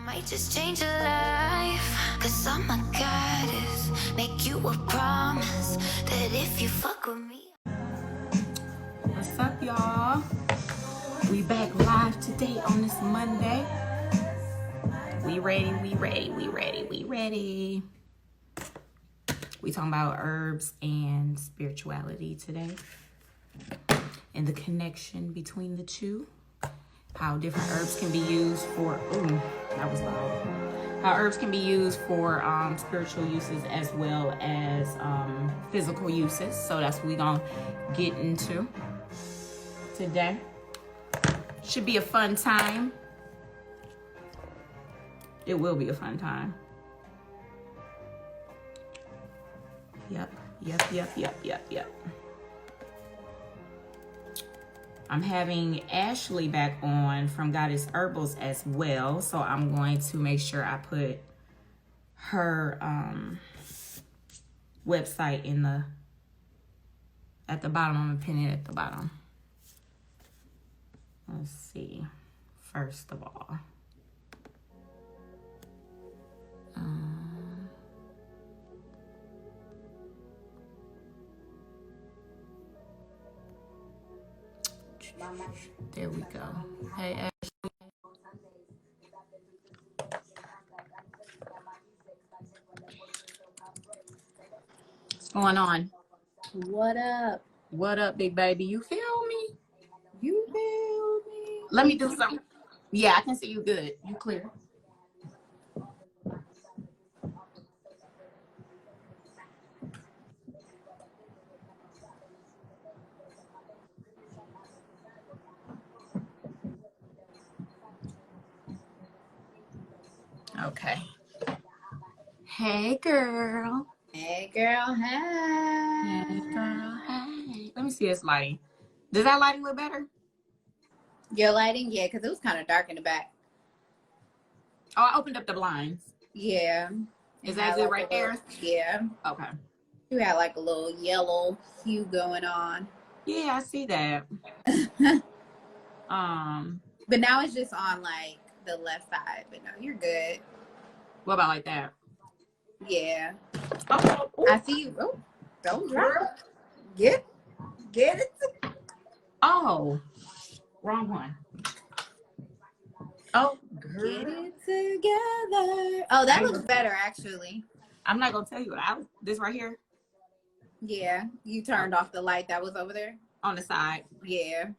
Might just change your life, cause I'm a goddess. Make you a promise that if you fuck with me. What's up, y'all? We back live today on this Monday. We ready. We talking about herbs and spirituality today, and the connection between the two. How different herbs can be used for, that was loud. How herbs can be used for spiritual uses as well as physical uses. So that's what we're gonna get into today. Should be a fun time. It will be a fun time. Yep. I'm having Ashley back on from Goddess Herbals as well. So I'm going to make sure I put her website at the bottom. I'm gonna pin it at the bottom. Let's see. First of all. There we go. Hey, Ashley. What's going on? What up? What up, big baby? You feel me? You feel me? Let me do something. Yeah, I can see you good. You clear. Okay. Hey, girl. Hey, girl. Hey, girl. Hey. Let me see this lighting. Does that lighting look better? Your lighting? Yeah, because it was kind of dark in the back. Oh, I opened up the blinds. Yeah. Is that good right there? Yeah. Okay. You had like a little yellow hue going on. Yeah, I see that. But now it's just on like the left side. But no, you're good. What about like that? Yeah. Oh, I see you. Oh, don't drop. Get it. Oh, wrong one. Oh, girl. Get it together. Oh, that looks better actually. I'm not gonna tell you what this right here. Yeah, you turned off the light that was over there on the side. Yeah,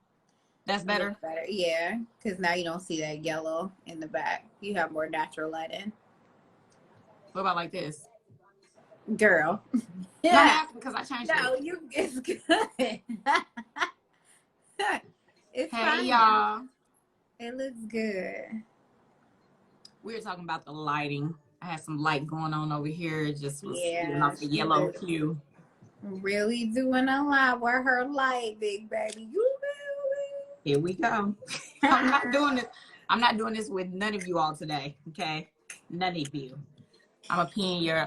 that's better. Yeah, because now you don't see that yellow in the back. You have more natural lighting. What about like this, girl? Yeah, because I changed it. No, it's good. It's hey fine. Y'all. It looks good. We were talking about the lighting. I had some light going on over here. It just was off the she yellow hue. Really doing a lot with her light, big baby. You Here we go. I'm not doing this with none of you all today. Okay, none of you. I'm gonna pin your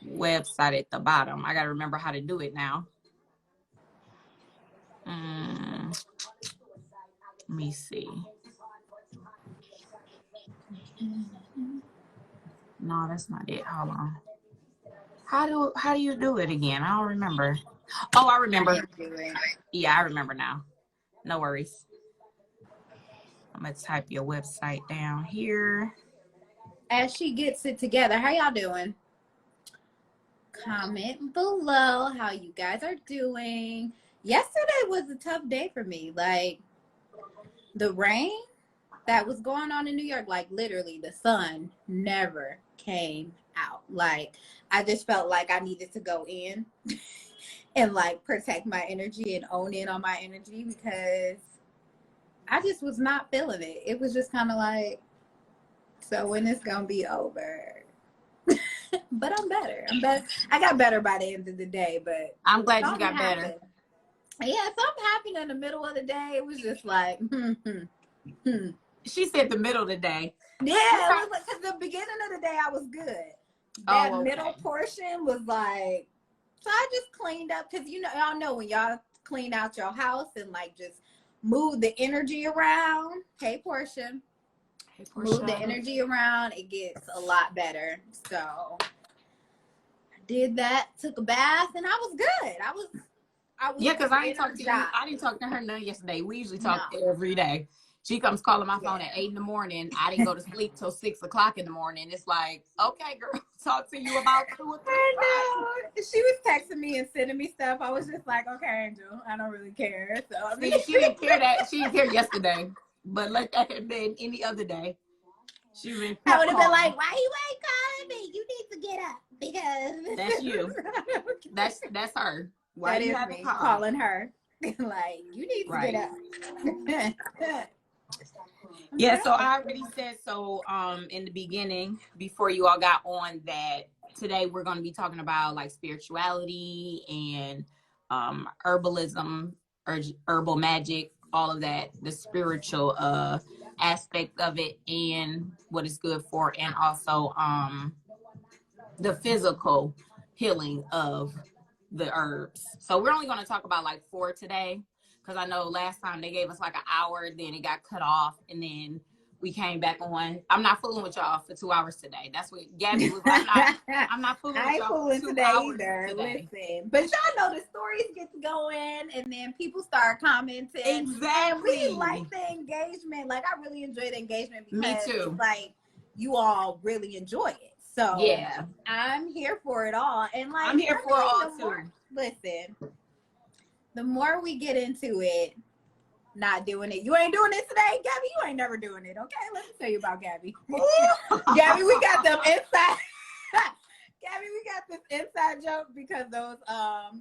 website at the bottom. I gotta remember how to do it now. Let me see. No, that's not it. Hold on. How do you do it again? I don't remember. Oh, I remember. Yeah, I remember now. No worries. I'm gonna type your website down here. As she gets it together, how y'all doing? Comment below how you guys are doing. Yesterday was a tough day for me. Like the rain that was going on in New York, like literally the sun never came out. Like I just felt like I needed to go in and like protect my energy and own in on my energy because I just was not feeling it. It was just kind of like, so when it's gonna be over? But I'm better. I got better by the end of the day, but I'm glad you got better. Yeah, something happened in the middle of the day. It was just like, She said the middle of the day. Yeah, it was like, because the beginning of the day I was good. That middle portion was like, so I just cleaned up because y'all know when y'all clean out your house and like just move the energy around. Hey, Portia. move the energy around, it gets a lot better. So I did that, took a bath, and I was good. I was yeah, because I didn't talk to you. I didn't talk to her none yesterday. We usually talk every day. She comes calling my phone at 8 in the morning. I didn't go to sleep till 6 o'clock in the morning. It's like, okay, girl, talk to you about 2 or 3 I know. She was texting me and sending me stuff. I was just like, okay, Angel, I don't really care. So I mean, see, she didn't care that. She didn't care yesterday. But like that had been any other day. She would I would have been like, why you ain't calling me? You need to get up because that's you. That's her. Why that you is me calling her. Like, you need to get up. Yeah, so I already said so in the beginning before you all got on that today we're going to be talking about like spirituality and herbalism, herbal magic, all of that, the spiritual aspect of it and what it's good for, and also the physical healing of the herbs. So we're only going to talk about like 4 today, because I know last time they gave us like an hour, then it got cut off, and then we came back on. I'm not fooling with y'all for 2 hours today. That's what Gabby was like. I'm not fooling with y'all for 2 hours today. Listen, but y'all know the stories get going, and then people start commenting. Exactly. And we like the engagement. Like, I really enjoy the engagement because me too. It's like you all really enjoy it. So yeah, I'm here for it all. And like, I'm here for it all too. Listen, the more we get into it, not doing it. You ain't doing it today, Gabby. You ain't never doing it. Okay, let me tell you about Gabby. Gabby, we got them inside. Gabby, we got this inside joke because those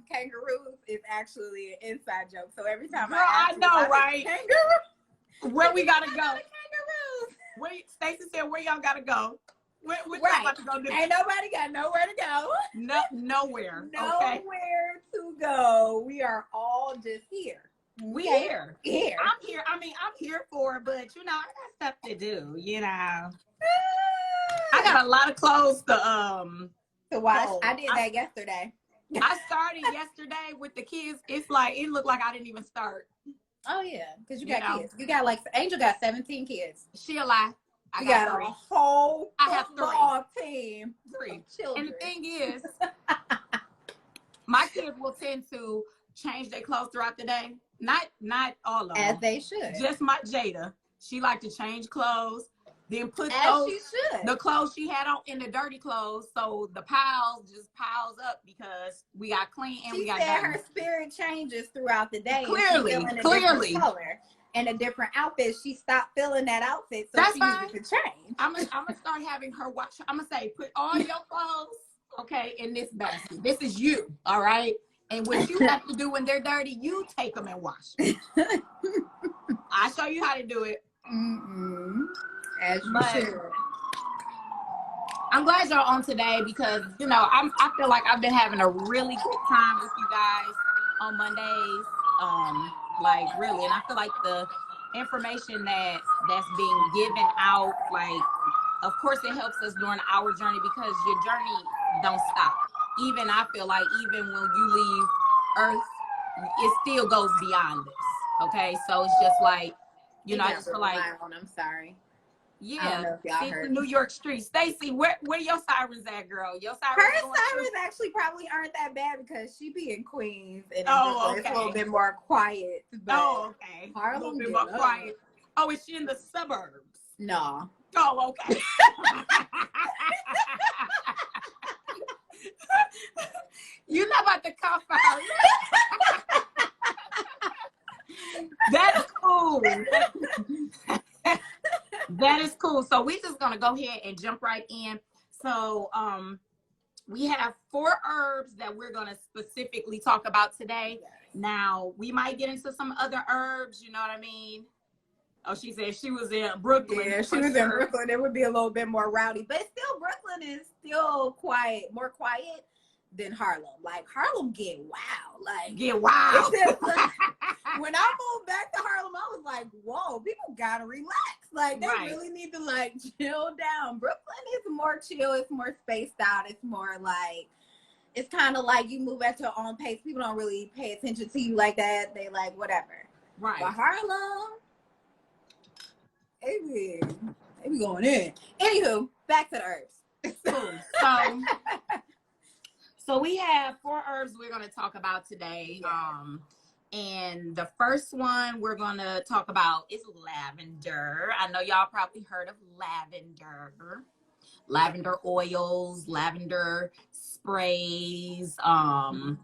kangaroos is actually an inside joke. So every time I know, right? Kangaroo, where we gotta go? Kangaroos. Wait, Stacey said, where y'all gotta go? What y'all about to go do? Ain't nobody got nowhere to go. No, nowhere. Nowhere to go. We are all just here. We here. I'm here. I mean, I'm here for it, but you know, I got stuff to do. You know, I got a lot of clothes to wash. I did that yesterday. I started yesterday with the kids. It's like it looked like I didn't even start. Oh yeah, because you got kids. You got like Angel got 17 kids. She a lie. I got 3. A whole football team. 3 children. And the thing is, my kids will tend to change their clothes throughout the day. Not all of them. As they should. Just my Jaira. She like to change clothes, then put the clothes she had on in the dirty clothes. So the piles just piles up because we got clean and we got dirty. Her spirit changes throughout the day. Clearly. Color and a different outfit. She stopped feeling that outfit, so that's she fine. needed to change. I'm gonna start having her watch. I'm gonna say, put all your clothes, okay, in this basket. This is you, all right? And what you have to do when they're dirty, you take them and wash them. I'll show you how to do it. As you should. I'm glad y'all on today because, you know, I feel like I've been having a really good time with you guys on Mondays. Like, really. And I feel like the information that's being given out, like, of course it helps us during our journey because your journey don't stop. Even I feel like even when you leave Earth, it still goes beyond this. Okay, so it's just like, you know, I just feel like I'm sorry. Yeah, the New York streets. Stacey, where your sirens at, girl? Your sirens actually probably aren't that bad because she be in Queens and it's a little bit more quiet. But okay, Harlem a little bit more quiet. Oh, is she in the suburbs? No. Oh, okay. You're not about to come for her. That's cool. That is cool. So we're just gonna go ahead and jump right in. So we have 4 herbs that we're gonna specifically talk about today. Now we might get into some other herbs, you know what I mean? Oh, she said she was in Brooklyn. Yeah, she was in Brooklyn. It would be a little bit more rowdy, but still Brooklyn is still quiet, more quiet than Harlem. Like Harlem get wild. Like get wild. When I moved back to Harlem, I was like, whoa, people gotta relax. Like they really need to like chill down. Brooklyn is more chill, it's more spaced out, it's more like it's kind of like you move at your own pace. People don't really pay attention to you like that. They like whatever. Right. But Harlem, They be going in. Anywho, back to the herbs. Cool. So we have 4 herbs we're going to talk about today. And the first one we're going to talk about is lavender. I know y'all probably heard of lavender oils, lavender sprays, the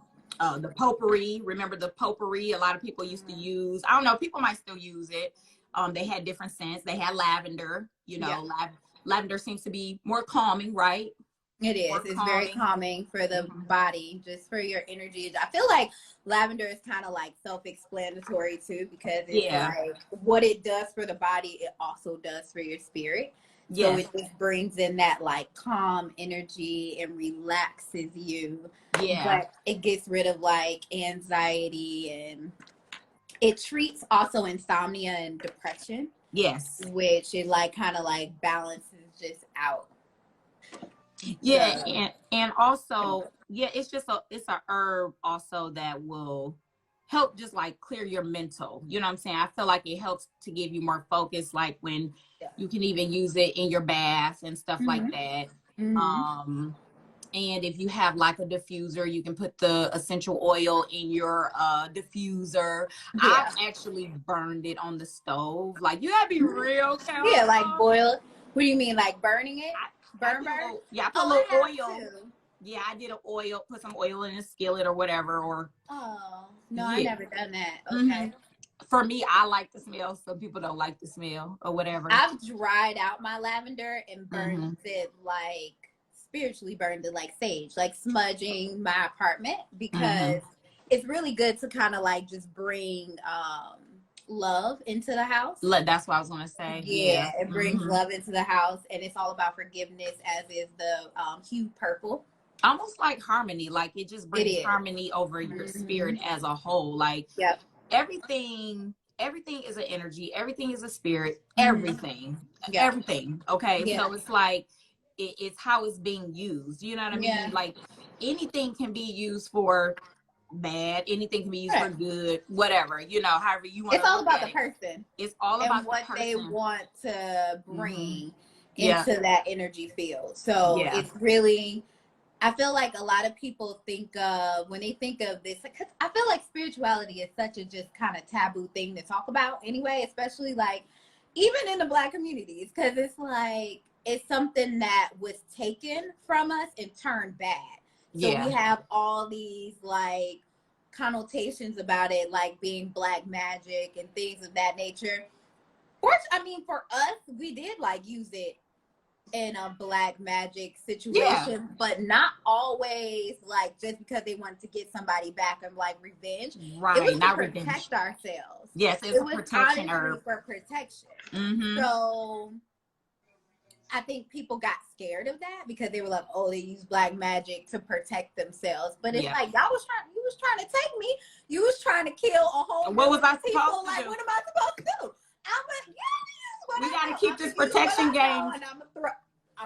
potpourri. Remember the potpourri? A lot of people used to use. I don't know. People might still use it. They had different scents. They had lavender. You know, lavender seems to be more calming, right? It is. It's very calming for the body, just for your energy. I feel like lavender is kind of like self-explanatory too, because it's like what it does for the body, it also does for your spirit. So it just brings in that like calm energy and relaxes you. But it gets rid of like anxiety, and it treats also insomnia and depression. Yes. Which it like kind of like balances just out. And also, it's a herb also that will help just like clear your mental. You know what I'm saying? I feel like it helps to give you more focus, like when you can even use it in your bath and stuff like that. And if you have like a diffuser, you can put the essential oil in your diffuser. I've actually burned it on the stove. Like, you gotta be real careful. Yeah, like boil. What do you mean, like burning it? Burn? I put a little oil. Yeah, I did an oil, put some oil in a skillet or whatever. Or I never done that. Okay. For me, I like the smell. Some people don't like the smell or whatever. I've dried out my lavender and burned it like spiritually burned it like sage, like smudging my apartment, because it's really good to kind of like just bring love into the house. That's what I was gonna say. Yeah, it brings love into the house, and it's all about forgiveness, as is the hue purple. Almost like harmony, like it just brings harmony over your spirit as a whole. Like everything is an energy, everything is a spirit, everything. Okay, so it's like it's how it's being used. You know what I mean? Like anything can be used for bad, anything can be used for good, whatever, you know, however you want. It's all about the person. It's all about what they want to bring into that energy field. So it's really, I feel like a lot of people think of, when they think of this, because I feel like spirituality is such a just kind of taboo thing to talk about anyway, especially like even in the Black communities, because it's like it's something that was taken from us and turned bad. So we have all these like connotations about it, like being black magic and things of that nature. I mean, for us, we did like use it in a black magic situation, but not always like just because they wanted to get somebody back and like revenge. Right, it was not to protect ourselves. Yes, it was protection herb. For protection. So I think people got scared of that because they were like, oh, they use black magic to protect themselves. But it's like, you was trying to take me. You was trying to kill a whole what was I people. supposed to like, do? what am I supposed to do? We got to keep this protection game.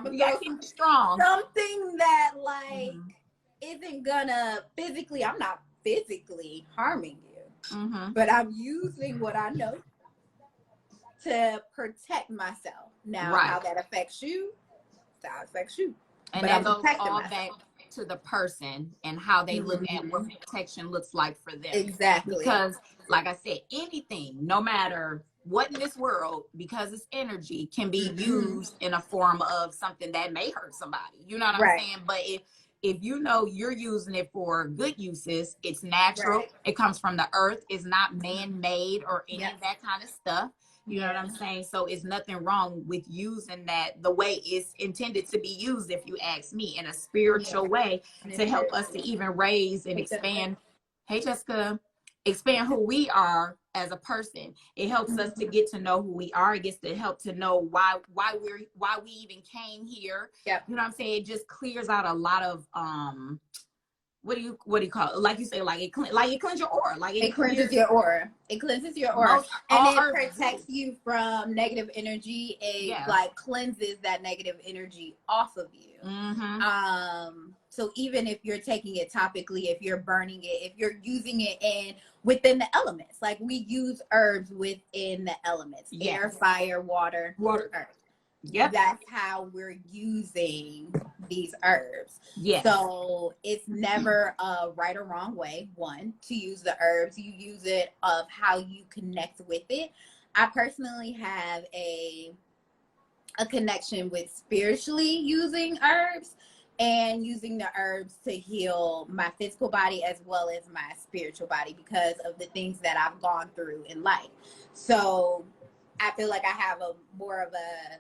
We got to keep it strong. Something that like isn't gonna physically, I'm not physically harming you, but I'm using what I know to protect myself. Now, how that affects you, that affects you. And that goes all back to the person and how they look at what protection looks like for them. Exactly. Because, like I said, anything, no matter what in this world, because it's energy, can be used in a form of something that may hurt somebody. You know what I'm saying? But if you know you're using it for good uses, it's natural. It comes from the earth. It's not man-made or any of that kind of stuff. You know what I'm saying? So it's nothing wrong with using that the way it's intended to be used, if you ask me, in a spiritual way to help us to even raise and expand. Hey, Jessica, expand who we are as a person. It helps us to get to know who we are. It gets to help to know why we even came here. You know what I'm saying? It just clears out a lot of what do you call it? Like you say, like it cleanses your aura. Like it cleanses your aura. It cleanses your aura, and it protects you from negative energy. It like cleanses that negative energy off of you. So even if you're taking it topically, if you're burning it, if you're using it within the elements, like we use herbs within the elements, air, fire, water, earth. Yep. that's how we're using these herbs. Yes. So it's never a right or wrong way, one, to use the herbs. You use it of how you connect with it. I personally have a connection with spiritually using herbs and using the herbs to heal my physical body as well as my spiritual body because of the things that I've gone through in life. So I feel like I have a more of a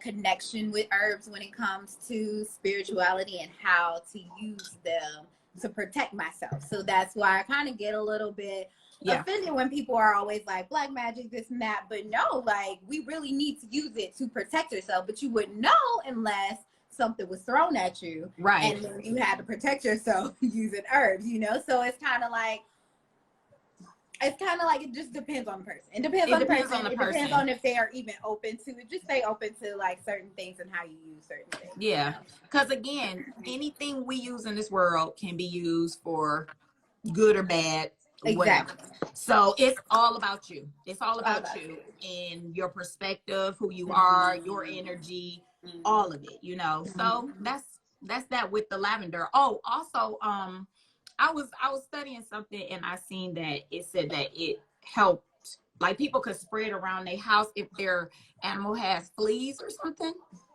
connection with herbs when it comes to spirituality and how to use them to protect myself. So that's why I kind of get a little bit offended when people are always like black magic, this and that. But no, like we really need to use it to protect yourself. But you wouldn't know unless something was thrown at you. Right. And then you had to protect yourself using herbs, you know? So it's kind of like it just depends on the person. It depends on the person. It depends on if they are even open to it. Just stay open to like certain things and how you use certain things. Yeah. Because again, anything we use in this world can be used for good or bad, whatever. Exactly. So it's all about you. It's all about you and your perspective, who you are, your energy, all of it, you know. So that's that with the lavender. Oh, also, I was studying something and I seen that it said that it helped, like people could spray it around their house if their animal has fleas or something.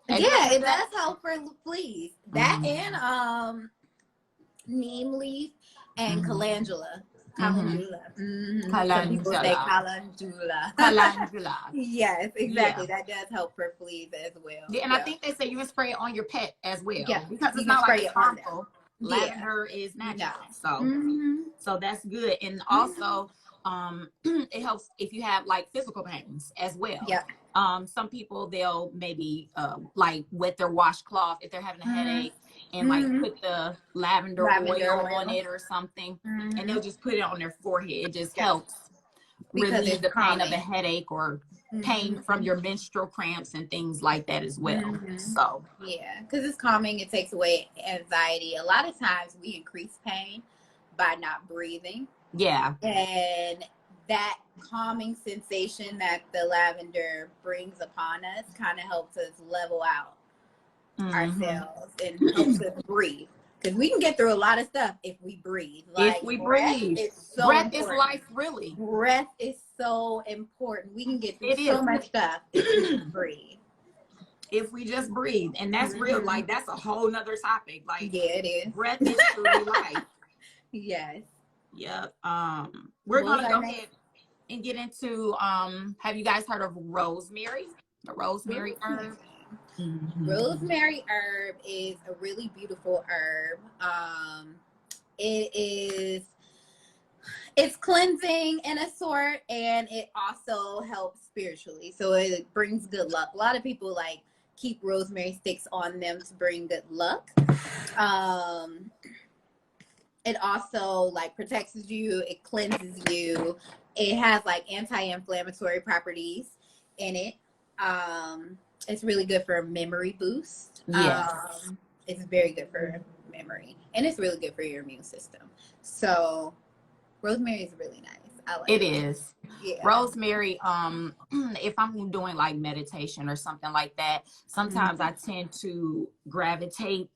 Yeah, it does help for fleas. That and neem leaf and calendula. Calendula. Some people say calendula. Calendula. Yes, exactly. Yeah. That does help for fleas as well. Yeah, and I think they say you can spray it on your pet as well. Yeah, because it's not like it's harmful. Lavender is natural, so that's good. And also, it helps if you have like physical pains as well. Yeah. Some people they'll maybe like wet their washcloth if they're having a headache and like put the lavender oil on it or something, and they'll just put it on their forehead. It just helps relieve the pain of a headache or pain from your menstrual cramps and things like that as well. So yeah, because it's calming. It takes away anxiety. A lot of times we increase pain by not breathing. Yeah. And that calming sensation that the lavender brings upon us kind of helps us level out ourselves and helps us breathe. Because we can get through a lot of stuff if we breathe. Like, if we breathe. Breath is life, really. Breath is so important. We can get through so much stuff if we breathe. If we just breathe. And that's real. Like, that's a whole nother topic. Like, yeah, it is. Breath is truly life. Yes. Yep. We're going to go ahead and get into, have you guys heard of rosemary? The rosemary herb? Rosemary herb is a really beautiful herb. It's cleansing in a sort, and it also helps spiritually. So it brings good luck. A lot of people like keep rosemary sticks on them to bring good luck. It also like protects you. It cleanses you. It has like anti-inflammatory properties in it. It's really good for memory boost. Yes. It's very good for memory, and it's really good for your immune system. So rosemary is really nice. I like it. It is. Yeah. Rosemary, if I'm doing like meditation or something like that, sometimes I tend to gravitate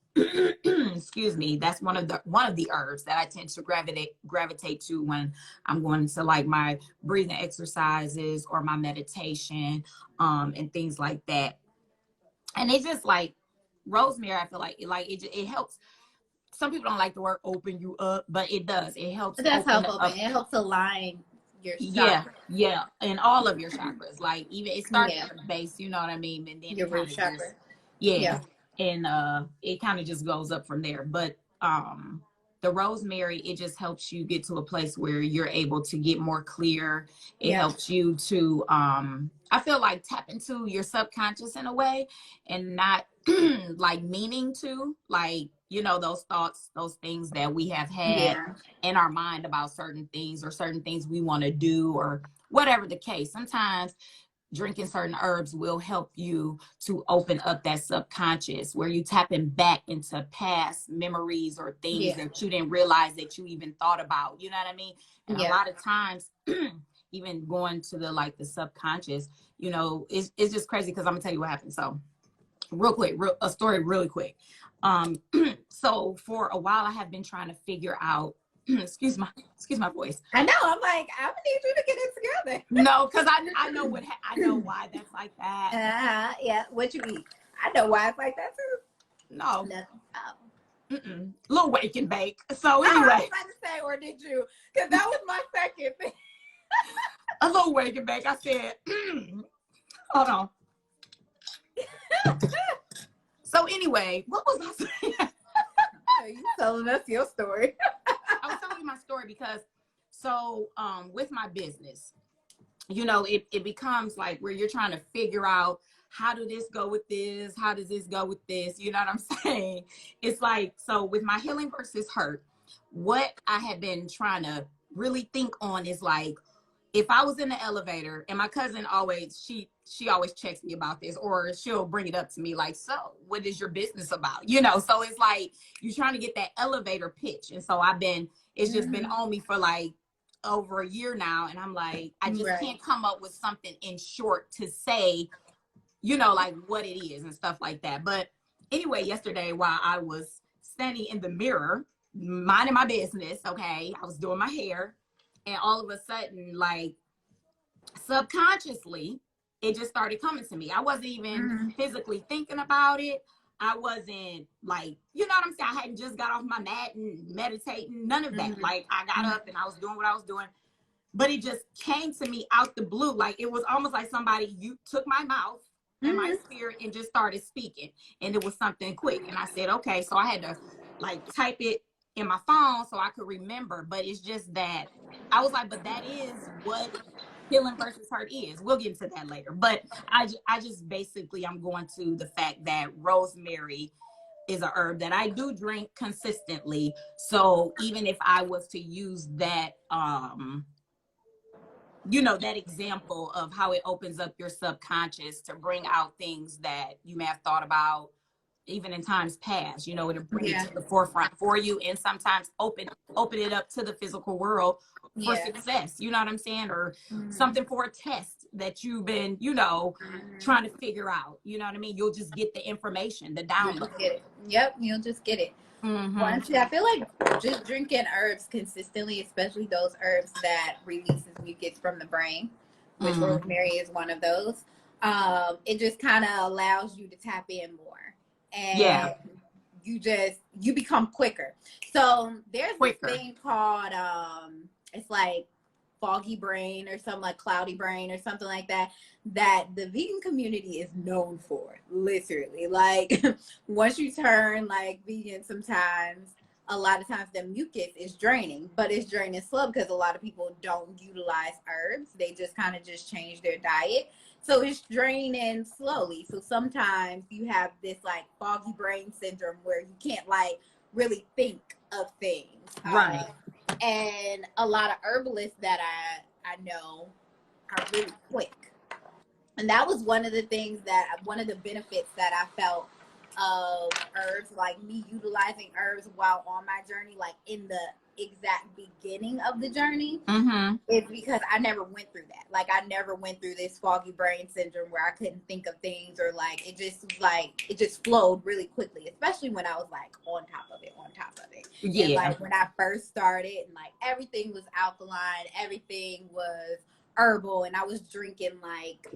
excuse me, that's one of the herbs that I tend to gravitate to when I'm going to like my breathing exercises or my meditation and things like that. And it's just like rosemary, I feel like it helps. Some people don't like the word open you up, but it does. It helps. It does help open. It helps align your chakras. Yeah, and all of your chakras. Like even it starts at the base, you know what I mean, and then your root chakra. And it kind of just goes up from there. But the rosemary, it just helps you get to a place where you're able to get more clear. It helps you to I feel like tap into your subconscious in a way, and not like meaning to, like, you know, those thoughts, those things that we have had in our mind about certain things or certain things we want to do or whatever the case. Sometimes drinking certain herbs will help you to open up that subconscious where you tapping back into past memories or things that you didn't realize that you even thought about, you know what I mean? And a lot of times even going to the like the subconscious, you know, it's just crazy because I'm gonna tell you what happened. So real quick, a story really quick. So for a while I have been trying to figure out excuse my voice. I know. I'm like, I'm gonna need you to get it together. No, because I know I know why that's like that. Yeah. What you eat? I know why it's like that too. No. Nothing. Oh. Little wake and bake. So I anyway. was about to say, or did you? Because that was my second thing. A little wake and bake. I said, hold on. So anyway, what was I saying? You telling us your story. I was telling you my story because so with my business, you know, it becomes like where you're trying to figure out how do this go with this? How does this go with this? You know what I'm saying? It's like, so with my healing versus hurt, what I have been trying to really think on is like, if I was in the elevator, and my cousin always, she always checks me about this, or she'll bring it up to me like, so what is your business about? You know, so it's like you're trying to get that elevator pitch. And so it's just been on me for like over a year now. And I'm like, I just can't come up with something in short to say, you know, like what it is and stuff like that. But anyway, yesterday while I was standing in the mirror, minding my business, okay, I was doing my hair. And all of a sudden, like subconsciously, it just started coming to me. I wasn't even physically thinking about it. I wasn't like, you know what I'm saying? I hadn't just got off my mat and meditating, none of that. Like I got up and I was doing what I was doing, but it just came to me out the blue. Like it was almost like somebody, you took my mouth and my spirit and just started speaking. And it was something quick. And I said, okay, so I had to like type it in my phone so I could remember. But it's just that I was like, but that is what healing versus hurt is. We'll get into that later. But I just basically, I'm going to the fact that rosemary is a herb that I do drink consistently. So even if I was to use that, you know, that example of how it opens up your subconscious to bring out things that you may have thought about even in times past, you know, it'll bring it to the forefront for you, and sometimes open it up to the physical world for success, you know what I'm saying? Or something for a test that you've been, you know, trying to figure out, you know what I mean? You'll just get the information, the download. Get it. Yep, you'll just get it. Once I feel like just drinking herbs consistently, especially those herbs that releases mucus from the brain, which rosemary is one of those, it just kind of allows you to tap in more. And you become quicker. So there's this thing called it's like foggy brain or something, like cloudy brain or something like that the vegan community is known for. Literally, like once you turn like vegan, sometimes a lot of times the mucus is draining, but it's draining slow because a lot of people don't utilize herbs. They just kind of just change their diet. So it's draining slowly. So sometimes you have this like foggy brain syndrome where you can't like really think of things. Right. And a lot of herbalists that I know are really quick. And that was one of the benefits that I felt of herbs, like me utilizing herbs while on my journey, like in the exact beginning of the journey, is because I never went through that. Like I never went through this foggy brain syndrome where I couldn't think of things, or like it just flowed really quickly, especially when I was like on top of it. Yeah. And like when I first started, and like everything was alkaline, everything was herbal, and I was drinking like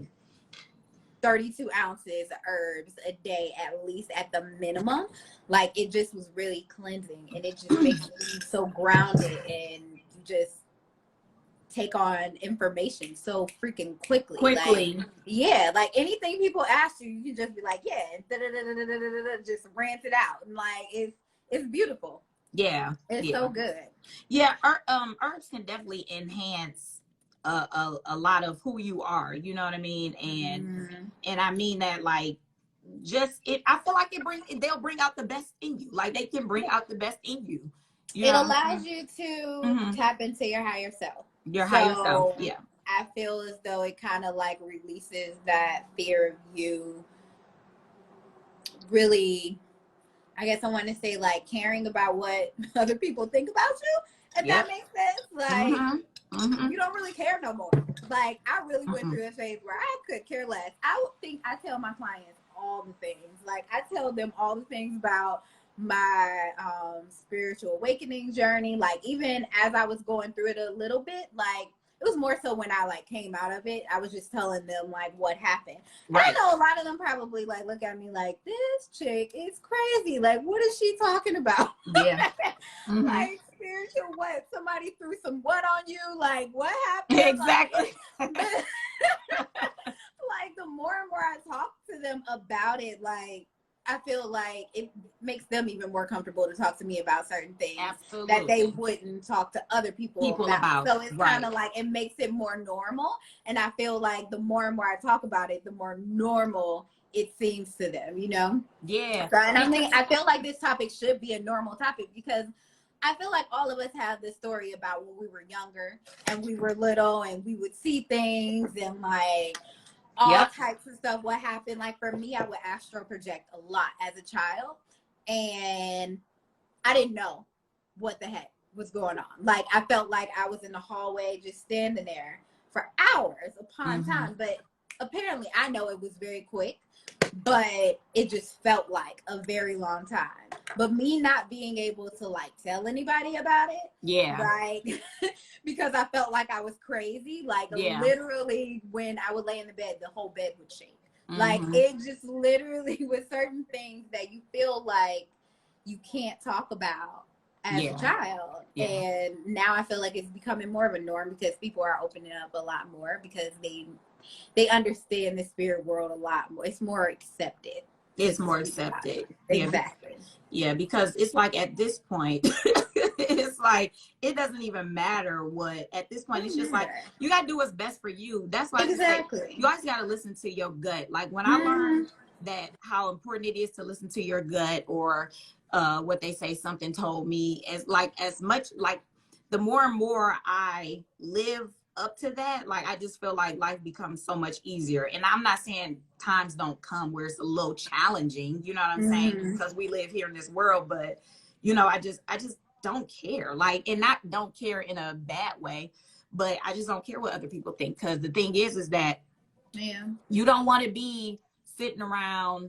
32 ounces of herbs a day, at least at the minimum. Like it just was really cleansing, and it just makes you so grounded, and you just take on information so freaking quickly. Like, yeah, like anything people ask you, you can just be like, yeah, just rant it out, and like it's beautiful. Yeah, it's so good. Yeah, herbs can definitely enhance a lot of who you are, you know what I mean? And I mean that like I feel like they'll bring out the best in you. Like they can bring out the best in you. It allows you to tap into your higher self. Higher self, yeah. I feel as though it kind of like releases that fear of you really, I guess I want to say like caring about what other people think about you, if that makes sense. Like you don't really care no more. Like, I really went through a phase where I could care less. I would think I tell my clients all the things. Like, I tell them all the things about my spiritual awakening journey. Like, even as I was going through it a little bit, like, it was more so when I like came out of it. I was just telling them like what happened. Right. I know a lot of them probably like look at me like, this chick is crazy. Like, what is she talking about? Yeah. Like, spiritual what? Somebody threw some what on you? Like, what happened? Exactly. Like, like, the more and more I talk to them about it, like, I feel like it makes them even more comfortable to talk to me about certain things. Absolutely. That they wouldn't talk to other people about. So it's kind of like, it makes it more normal. And I feel like the more and more I talk about it, the more normal it seems to them, you know? Yeah. So, and I feel like this topic should be a normal topic, because I feel like all of us have this story about when we were younger and we were little and we would see things and like all types of stuff. What happened? Like, for me, I would astral project a lot as a child, and I didn't know what the heck was going on. Like, I felt like I was in the hallway just standing there for hours upon time, but apparently I know it was very quick, but it just felt like a very long time. But me not being able to like tell anybody about it, like, because I felt like I was crazy. Like, literally, when I would lay in the bed, the whole bed would shake. Like, it just literally was certain things that you feel like you can't talk about as a child. And now I feel like it's becoming more of a norm, because people are opening up a lot more, because they understand the spirit world a lot more. It's more accepted. It's more accepted. Exactly. Yeah, because it's like at this point, it's like it doesn't even matter what. At this point, it's just like you gotta do what's best for you. That's why you always gotta listen to your gut. Like, when I learned that how important it is to listen to your gut, or what they say, something told me, as much like the more and more I live up to that, like, I just feel like life becomes so much easier. And I'm not saying times don't come where it's a little challenging, you know what I'm saying, because we live here in this world, but you know, I just don't care, like, and not don't care in a bad way, but I just don't care what other people think, because the thing is that you don't want to be sitting around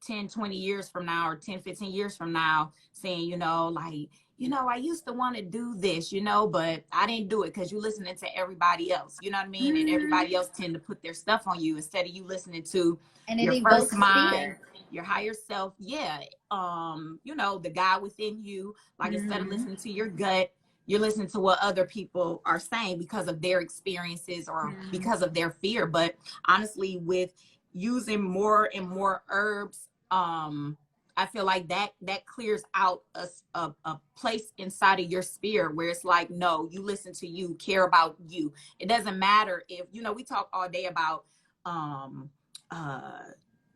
10, 20 years from now, or 10, 15 years from now saying, you know, like, you know, I used to want to do this, you know, but I didn't do it, because you're listening to everybody else, you know what I mean? And everybody else tend to put their stuff on you instead of you listening to your first mind, your higher self. Yeah. You know, the guy within you, like, instead of listening to your gut, you're listening to what other people are saying because of their experiences or because of their fear. But honestly, with using more and more herbs, I feel like that clears out a place inside of your spirit where it's like, no, you listen to you, care about you. It doesn't matter if, you know, we talk all day about,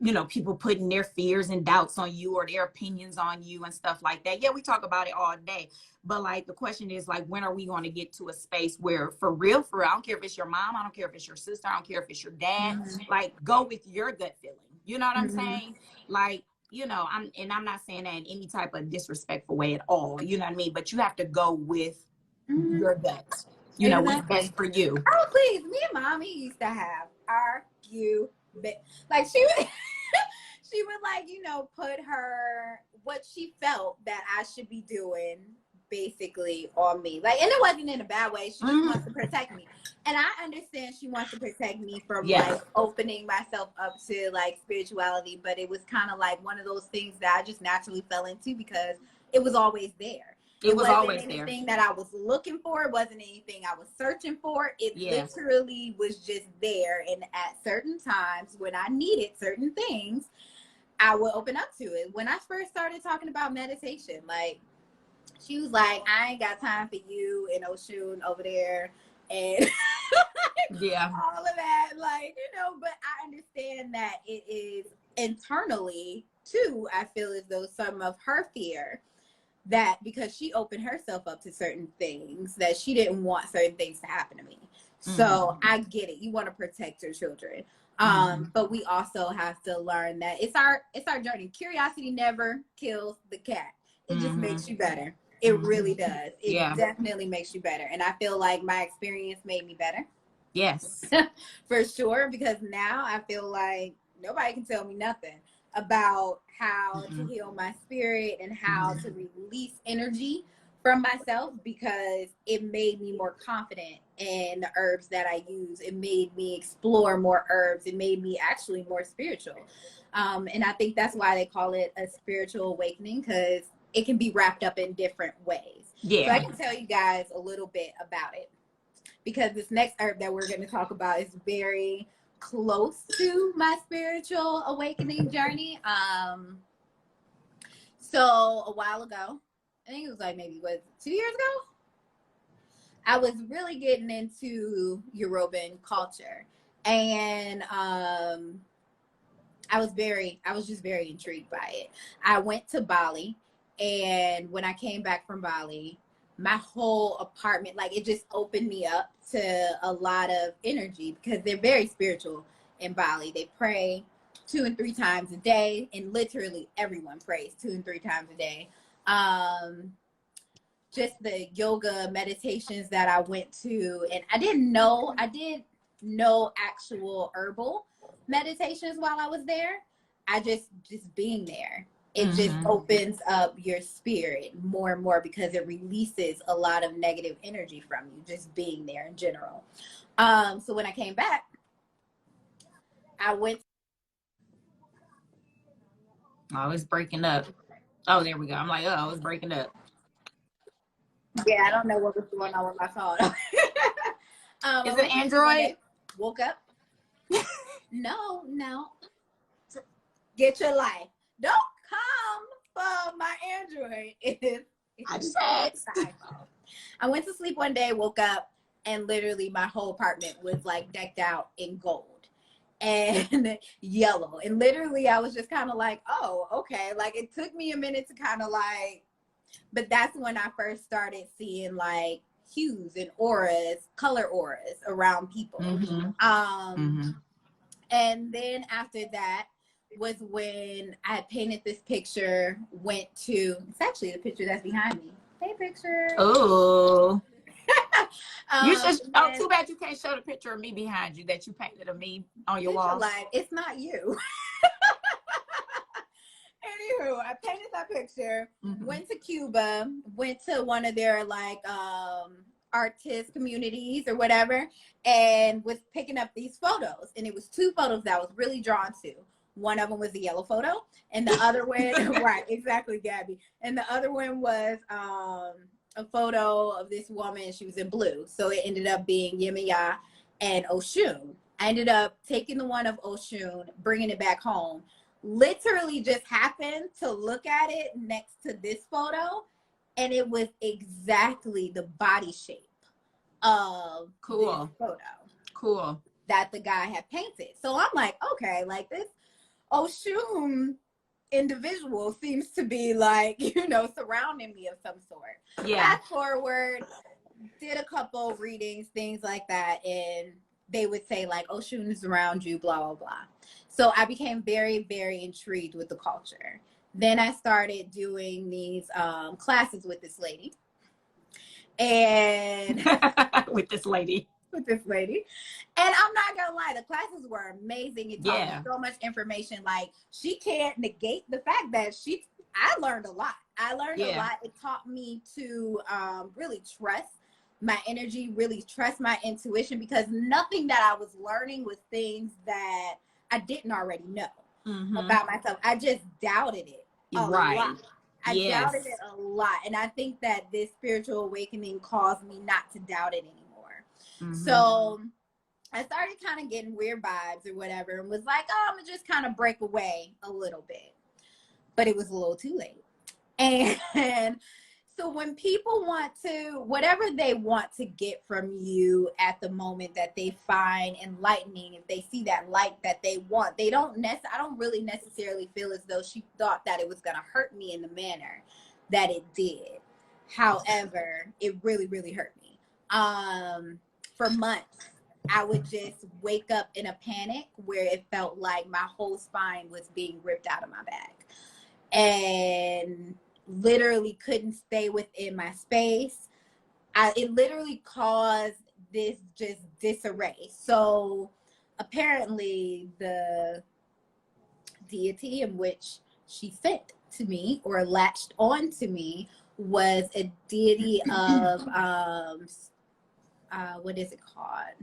you know, people putting their fears and doubts on you or their opinions on you and stuff like that. Yeah, we talk about it all day. But like, the question is like, when are we going to get to a space where for real, I don't care if it's your mom, I don't care if it's your sister, I don't care if it's your dad, like, go with your gut feeling. You know what I'm saying? Like, you know, I'm not saying that in any type of disrespectful way at all. You know what I mean? But you have to go with your gut. You know, what's best for you. Oh, please. Me and Mommy used to have arguments. Like, she would like, you know, put what she felt that I should be doing basically on me. Like, and it wasn't in a bad way. She just wants to protect me. And I understand she wants to protect me from like opening myself up to like spirituality, but it was kind of like one of those things that I just naturally fell into because it was always there. It was always anything that I was looking for. It wasn't anything I was searching for. It literally was just there. And at certain times when I needed certain things, I would open up to it. When I first started talking about meditation, like, she was like, I ain't got time for you and Oshun over there. And all of that, like, you know, but I understand that it is internally too. I feel as though some of her fear, that because she opened herself up to certain things, that she didn't want certain things to happen to me. So I get it. You want to protect your children. But we also have to learn that it's our journey. Curiosity never kills the cat. It just makes you better. It really does. It Yeah. definitely makes you better. And I feel like my experience made me better. Yes. For sure. Because now I feel like nobody can tell me nothing about how to heal my spirit and how to release energy from myself, because it made me more confident in the herbs that I use. It made me explore more herbs. It made me actually more spiritual. And I think that's why they call it a spiritual awakening, because it can be wrapped up in different ways. Yeah. So I can tell you guys a little bit about it, because this next herb that we're going to talk about is very close to my spiritual awakening journey. So a while ago, I think it was like maybe 2 years ago, I was really getting into Yoruban culture, and I was just very intrigued by it. I went to Bali, and when I came back from Bali, my whole apartment, like, it just opened me up to a lot of energy, because they're very spiritual in Bali. They pray 2 and 3 times a day, and literally everyone prays 2 and 3 times a day. Just the yoga meditations that I went to, and I did know actual herbal meditations while I was there. I just being there, it just opens up your spirit more and more, because it releases a lot of negative energy from you just being there in general. So when I came back, I went. Oh, it's breaking up. Oh, there we go. I'm like, oh, it's breaking up. Yeah, I don't know what was going on with my phone. Is it Android? Woke up. No. Get your life. Don't come from my Android. I just asked. I went to sleep one day, woke up, and literally my whole apartment was like decked out in gold and yellow. And literally I was just kind of like, oh, okay. Like, it took me a minute to kind of like, but that's when I first started seeing like hues and auras, color auras around people. And then after that was when I painted this picture, it's actually the picture that's behind me. Hey, picture. Oh. Too bad you can't show the picture of me behind you that you painted of me on your wall. It's not you. Anywho, I painted that picture, went to Cuba, went to one of their like artist communities or whatever, and was picking up these photos. And it was 2 photos that I was really drawn to. One of them was the yellow photo, and the other one, right, exactly, Gabby. And the other one was a photo of this woman. She was in blue. So it ended up being Yemaya and Oshun. I ended up taking the one of Oshun, bringing it back home. Literally just happened to look at it next to this photo, and it was exactly the body shape of this photo that the guy had painted. So I'm like, okay, like, this Oshun individual seems to be like, surrounding me of some sort. Yeah. Fast forward, did a couple readings, things like that, and they would say like, Oshun is around you, blah, blah, blah. So I became very, very intrigued with the culture. Then I started doing these classes with this lady. And with this lady. And I'm not gonna lie, the classes were amazing. It taught me so much information. Like, she can't negate the fact that I learned a lot. A lot. It taught me to really trust my energy, really trust my intuition, because nothing that I was learning was things that I didn't already know about myself. I just doubted it a lot. I doubted it a lot. And I think that this spiritual awakening caused me not to doubt it anymore. So I started kind of getting weird vibes or whatever, and was like, oh, I'm gonna just kind of break away a little bit. But it was a little too late. And so when people want to, whatever they want to get from you at the moment that they find enlightening, if they see that light that they want, I don't really necessarily feel as though she thought that it was going to hurt me in the manner that it did. However, it really, really hurt me. For months, I would just wake up in a panic where it felt like my whole spine was being ripped out of my back. And literally couldn't stay within my space. It literally caused this just disarray. So apparently the deity in which she sent to me or latched on to me was a deity of what is it called?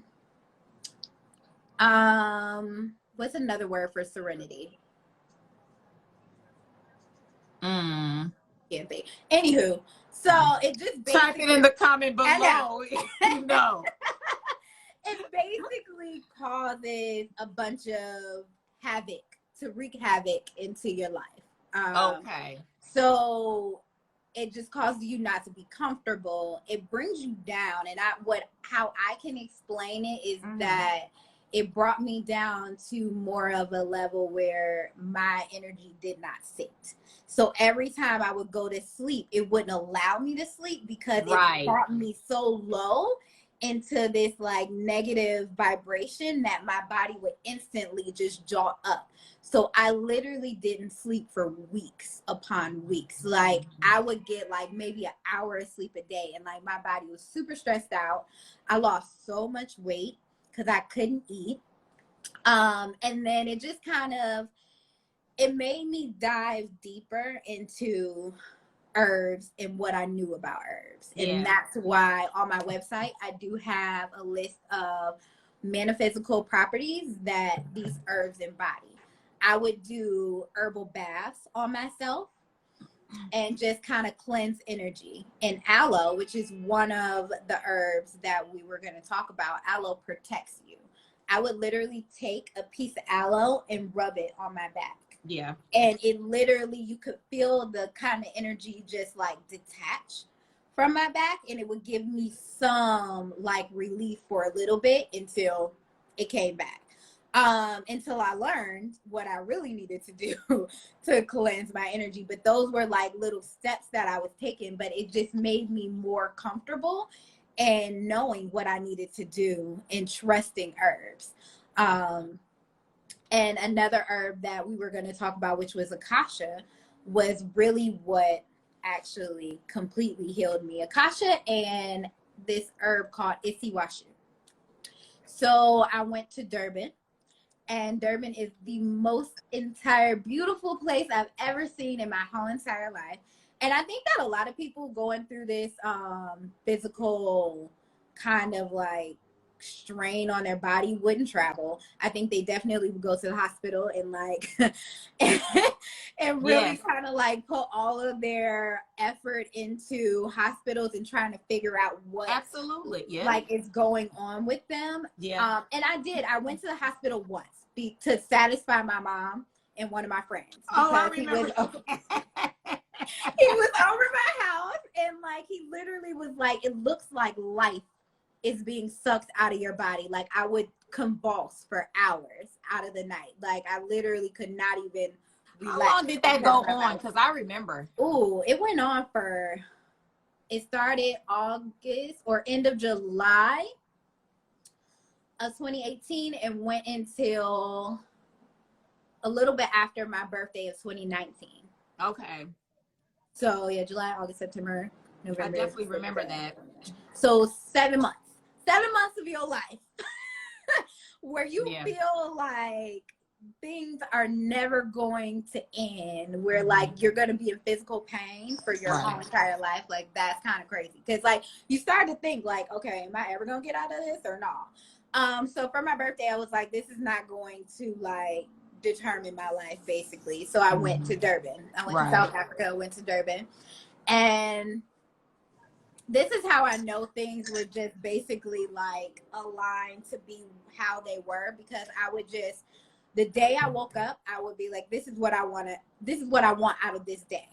What's another word for serenity? Can't think. Anywho, so it just type it in the comment below. You know. It basically causes a bunch of havoc, to wreak havoc into your life. Okay. So it just causes you not to be comfortable. It brings you down. And how I can explain it is that it brought me down to more of a level where my energy did not sit. So every time I would go to sleep, it wouldn't allow me to sleep because it brought me so low into this like negative vibration that my body would instantly just jaw up. So I literally didn't sleep for weeks upon weeks. Like I would get like maybe an hour of sleep a day, and like my body was super stressed out. I lost so much weight because I couldn't eat. And then it just kind of, it made me dive deeper into herbs and what I knew about herbs. And that's why on my website, I do have a list of metaphysical properties that these herbs embody. I would do herbal baths on myself and just kind of cleanse energy. And aloe, which is one of the herbs that we were going to talk about, aloe protects you. I would literally take a piece of aloe and rub it on my back. Yeah. And it literally, you could feel the kind of energy just like detach from my back, and it would give me some like relief for a little bit until it came back. Until I learned what I really needed to do to cleanse my energy. But those were like little steps that I was taking, but it just made me more comfortable and knowing what I needed to do and trusting herbs. And another herb that we were going to talk about, which was acacia, was really what actually completely healed me. Acacia and this herb called isiwashu. So I went to Durban, and Durban is the most entire beautiful place I've ever seen in my whole entire life. And I think that a lot of people going through this physical kind of like strain on their body wouldn't travel. I think they definitely would go to the hospital and like and really kind of like put all of their effort into hospitals and trying to figure out what like is going on with them. And I went to the hospital once to satisfy my mom and one of my friends. I remember. He was over my house, and like he literally was like, it looks like life is being sucked out of your body. Like I would convulse for hours out of the night. Like I literally could not even relax. How long did that go on? Because I remember. Ooh, it went on for, it started August or end of July of 2018 and went until a little bit after my birthday of 2019. Okay. So yeah, July, August, September, November. I definitely remember that. So 7 months. 7 months of your life where you feel like things are never going to end, where like you're going to be in physical pain for your whole entire life. Like that's kind of crazy, because like you start to think like, okay, am I ever going to get out of this or not? So for my birthday, I was like, this is not going to like determine my life basically. So I went to Durban. I went to South Africa, went to Durban, and this is how I know things were just basically like aligned to be how they were, because I would just, the day I woke up, I would be like, this is what I want out of this day.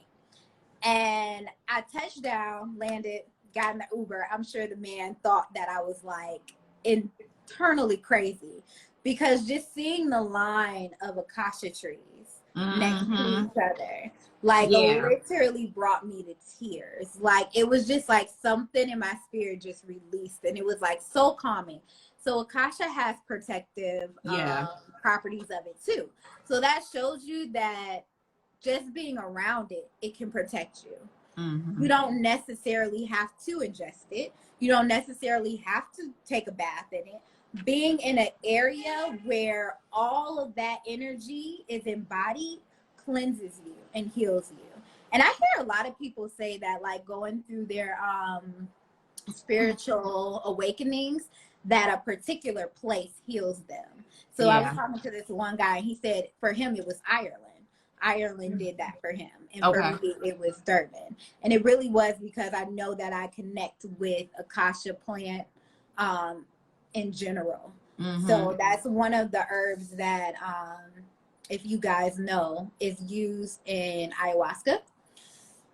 And I touched down, landed, got in the Uber. I'm sure the man thought that I was like internally crazy, because just seeing the line of acacia trees next to each other, like literally brought me to tears. Like it was just like something in my spirit just released, and it was like so calming. So acacia has protective properties of it too. So that shows you that just being around it, it can protect you. Mm-hmm. You don't necessarily have to ingest it. You don't necessarily have to take a bath in it. Being in an area where all of that energy is embodied cleanses you and heals you. And I hear a lot of people say that, like, going through their spiritual awakenings, that a particular place heals them. So I was Yeah. talking to this one guy, and he said for him it was Ireland. Ireland did that for him. And for Okay. me, it was Durban. And it really was because I know that I connect with Acacia plant in general. Mm-hmm. So that's one of the herbs that, if you guys know, is used in ayahuasca.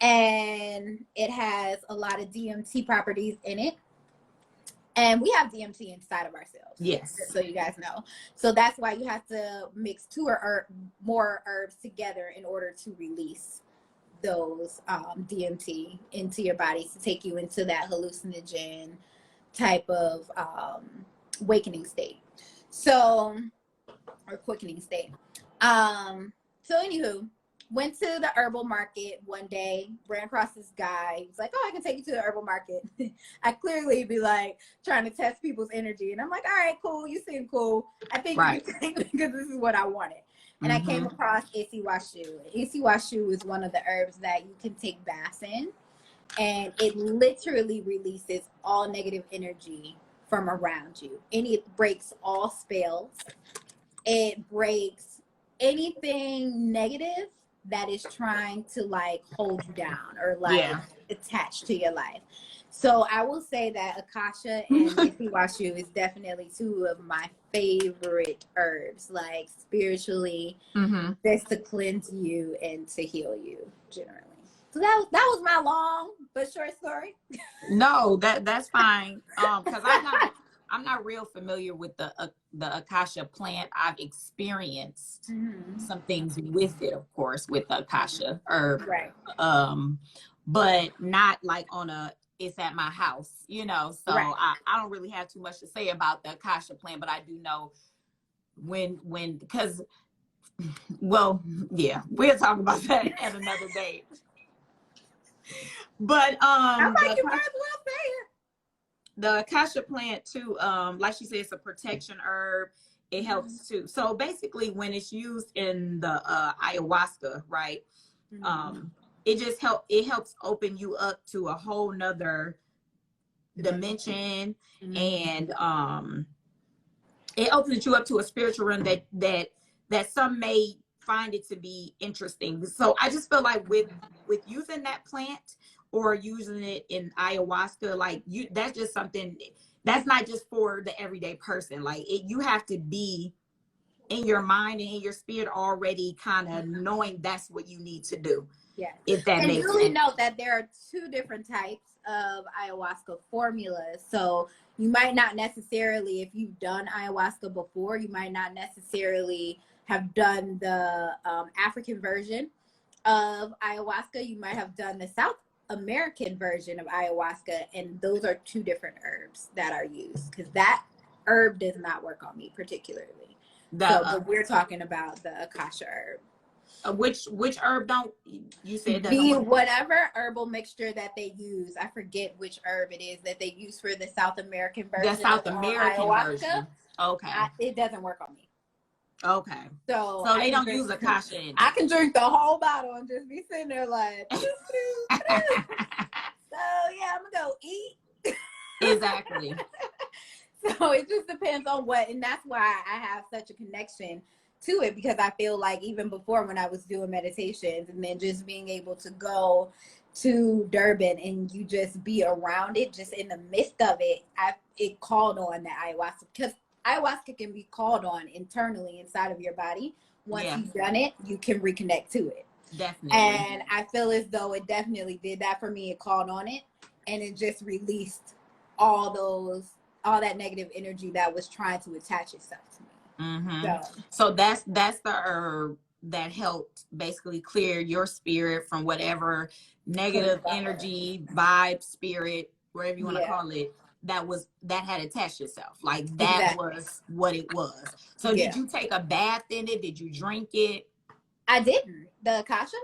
And it has a lot of DMT properties in it. And we have DMT inside of ourselves. Yes. Just so you guys know. So that's why you have to mix two or more herbs together in order to release those DMT into your body to take you into that hallucinogen type of awakening state. So, or quickening state. So anywho, went to the herbal market one day, ran across this guy. He was like, "Oh, I can take you to the herbal market." I clearly be like trying to test people's energy. And I'm like, "All right, cool. You seem cool. I think Right. you can because this is what I wanted." And I came across Isiwashu. Isiwashu is one of the herbs that you can take baths in. And it literally releases all negative energy from around you. And it breaks all spells. It breaks anything negative that is trying to like hold you down or like attach to your life. So I will say that Akasha and Isiwashu is definitely two of my favorite herbs, like spiritually, just to cleanse you and to heal you generally. So that was my long but short story. No, that's fine. Because I'm not real familiar with the Acacia plant. I've experienced some things with it, of course, with the Acacia herb. Right. But not like on a it's at my house, you know. So Right. I don't really have too much to say about the Acacia plant, but I do know when because well, yeah, we'll talk about that at another day. But I like you might as well say it. The Acacia plant too, like she said, it's a protection herb. It helps too. So basically, when it's used in the ayahuasca, right? It just helps open you up to a whole nother dimension, and it opens you up to a spiritual realm that some may find it to be interesting. So I just feel like with using that plant or using it in ayahuasca, like that's just something that's not just for the everyday person. Like you have to be in your mind and in your spirit already kind of knowing that's what you need to do. Yeah. If that and makes really sense. note that there are two different types of ayahuasca formulas. So you might not necessarily, if you've done ayahuasca before, you might not necessarily have done the African version of ayahuasca. You might have done the South American version of ayahuasca, and those are two different herbs that are used because that herb does not work on me particularly. But we're talking about the Acacia herb. Which herb don't you said whatever herbal mixture that they use? I forget which herb it is that they use for the South American version. The South American version. Okay. It doesn't work on me. Okay. So they don't use Acacia in it. I can drink the whole bottle and just be sitting there like, so yeah, I'm gonna go eat. Exactly. So it just depends on what, and that's why I have such a connection to it, because I feel like even before when I was doing meditations and then just being able to go to Durban and you just be around it, just in the midst of it, it called on that ayahuasca, because ayahuasca can be called on internally inside of your body. Once you've done it, you can reconnect to it. Definitely. And I feel as though it definitely did that for me. It called on it and it just released all that negative energy that was trying to attach itself to me. So that's the herb that helped basically clear your spirit from whatever negative energy, vibe, spirit, whatever you want to call it, that had attached itself. Like that was what it was. So did you take a bath in it? Did you drink it? I didn't. The Akasha?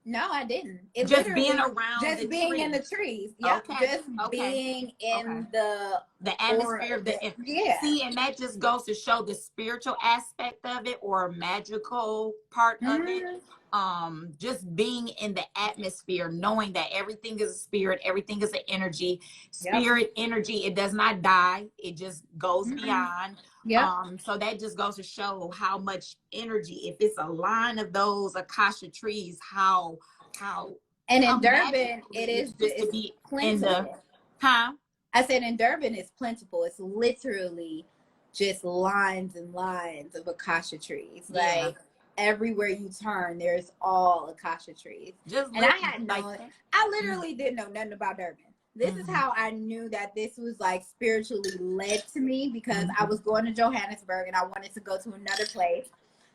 No, I didn't. It Just literally being around just the being tree. in the trees. Yep. Okay. Just Okay. being Okay. in the atmosphere, yeah. see, and that just goes to show the spiritual aspect of it, or magical part of it. Mhm. Just being in the atmosphere, knowing that everything is a spirit, everything is an energy, Yep. spirit energy, it does not die, it just goes Mm-mm. beyond. Yep. So that just goes to show how much energy, if it's a line of those akasha trees, how And how in Durban, magical it it is is just to it's be in the plentiful. huh. I said in Durban it's plentiful. It's literally just lines and lines of acacia trees. Yeah, Like everywhere you turn, there's all acacia trees. just And I little had like known, that. I literally didn't know nothing about Durban. This is Mm-hmm. how I knew that this was like spiritually led to me, because I Mm-hmm. was going to Johannesburg and I wanted to go to another place.